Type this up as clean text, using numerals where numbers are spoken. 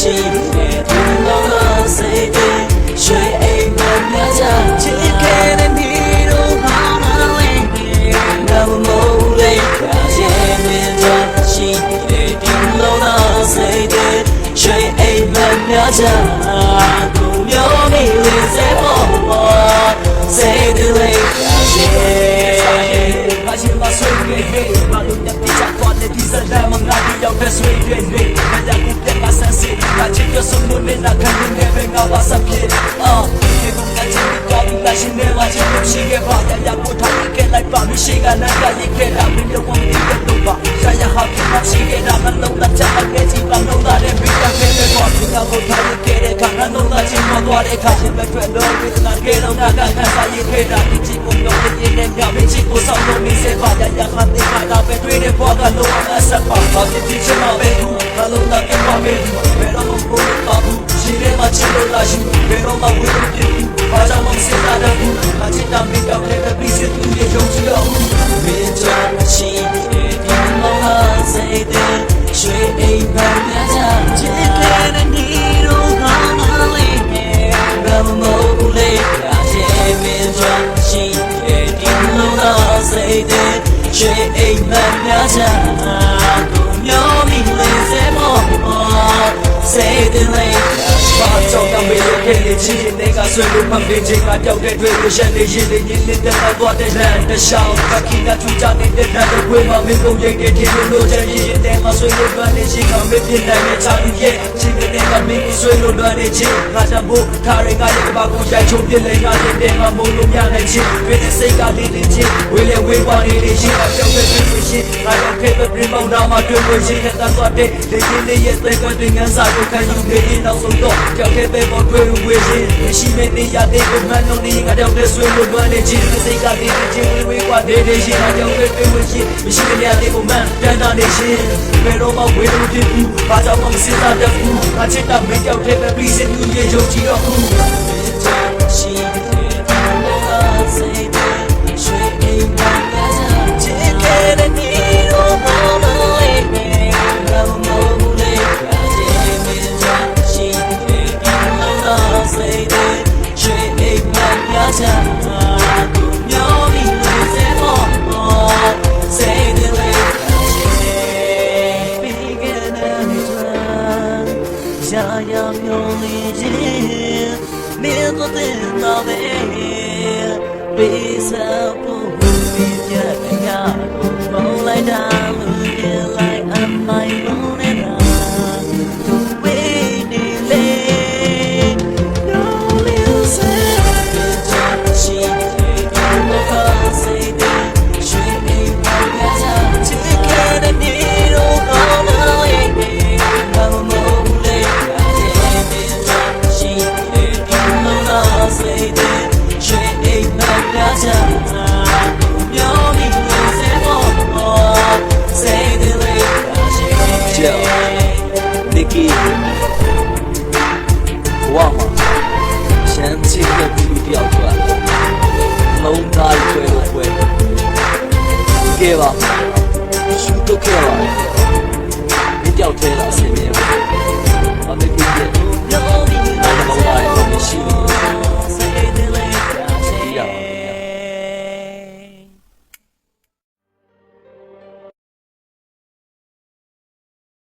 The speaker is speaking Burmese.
ရှိတယ်ဒီလိုတော့စိတ်တွေရွှေအိမ်မများကြချစ်ခဲ့တဲ့ဒီလိုဘာမှလည်းငါမမို့လေရဲ့မင်းတို့ရှိတယ်ဒီလိုတော့စိတ်တွေရွှေအိမ်မများကြကိုမျိုးမီလေးစေဖို့စိတ်တွေI should not say it. I look at the jack on the diesel diamond. I be out the sweet way. I just get my sense. I check your son in a candy never know what's up here. You don't get to go like she never check. She gave out and I put her get like Bobby. She got a guy you get up in the one in the Luba. Try a happy mom. She get up and know that I'm getting. I know that every time they go. You know how you get it. I know that you know what it comes back to love with not get on that. I get up. It's you know the name. It's you so long. Se vaya ya hande kada pe tuine poda lo asa pa pa ke piche ma be tu halo na ke pa be tu pero no puedo pa tu shire ma chilo la shi pero ma puedo ke tu baja ma se da da tu ma chita me ka pe pe pise tu ye yong chi lo me cha chi de di mo ha se de shwe ai ba ya ja chi ke de ni ro ha ma le ba mo le ya che me cha chi de di mo ha se de she ain't my naja goမျိုးမီလေးစေမောsay the lane ဘာကြောင့်မေလို့ခဲ့တဲ့ချစ်ရင်တွေကဆွေးလို့မှပေးခြင်းကတောက်တဲ့တွေ့ကိုရက်နေရင်နေနေတဲ့တော့တဲ့လမ်းတစ်လျှောက်ကခိကထူကြနေတဲ့တဲ့ဝေးမှာမင်းတို့ရိတ်တဲ့ဒီလိုတဲ့ရင်တဲ့မှာဆွေးလို့လွမ်းနေခြင်းကမပြည့်နိုင်တဲ့ချာလူရဲ့ချစ်တဲ့ကမင်းကိုဆွေးလို့လွမ်းနေခြင်းငါတမို့ထားရင်ငါရဲ့ဘာကိုရိုက်ချုံပြလဲငါတဲ့မှာမို့လို့များနေခြင်းဝေးတဲ့စိတ်ကလေးလေးချင်းဝေးလေဝေးပါနေတဲ့ရှင်အပြောင်းတဲ့တွေ့ရှင်ငါတော့ခဲ့တဲ့ပြင်ပေါင်းသားမှာတွေ့လို့ရှိတဲ့တန်သွားတဲ့လေချင်းလေးရဲ့တဲ့ကတွင်ငန်းစာကိုခံယူနေရင်နောက်ဆုံးတော့ကြောက်ခဲ့တဲ့ပေါ်တွေ့ဝေးရှင်ရှိမနေရတဲ့ကိုမှန်လို့နေငါတော့တဲ့ဆွေးလို့လွမ်းနေခြင်းစိတ်ကလေးလေးချင်းဝေးကွာနေတဲ့ရှင်ငါကြောက်တဲ့တွေ့လို့ရှိမရှိမနေရတဲ့ကိုမှန်တန်တာနေရှင်ဘယ်တော့မှဝေးလို့ဖြစ်ဘူးဘာကြောင့်မှမစင်တာတဲ့ဘူးငါချစ်တာမင်းကြောက်တဲ့ပဲပြီးစင်သူရဲ့ယုံကြည်တော့ဘူးရှိတဲ့စိတ်တွေရွှေအိမ်မှာချစ်ခဲ့တဲ့ဒီလိုဘာမှလည်းငါမမို့လေရဲ့မင်းတို့ရှိတဲ့ဒီလိုတော့စိတ်တွေရွှေအိမ်မှာကိုမျိုးမီလေးစေမောစိတ်တွေပြီးခဲ့တဲ့ကြာရမျိုးလေးချင်းမင်းတို့တဲ့တော့ပဲBisa punya kaya mulai dari like amai monera tu ini le no listen chi no say de shui ei ba ya chi ke de ni ro no le no mo le ya de chi no say de shui ei ba yaမျိုးမီလေးစေမော say the lane Nikki Wama ရှမ်းချစ်တဲ့သူတယောက်ဆိုတာလုံးသားကျွဲလို့ပွဲကဲပါရှူတော့ခဲ့ပါဒီတယောက်ထဲလာစင်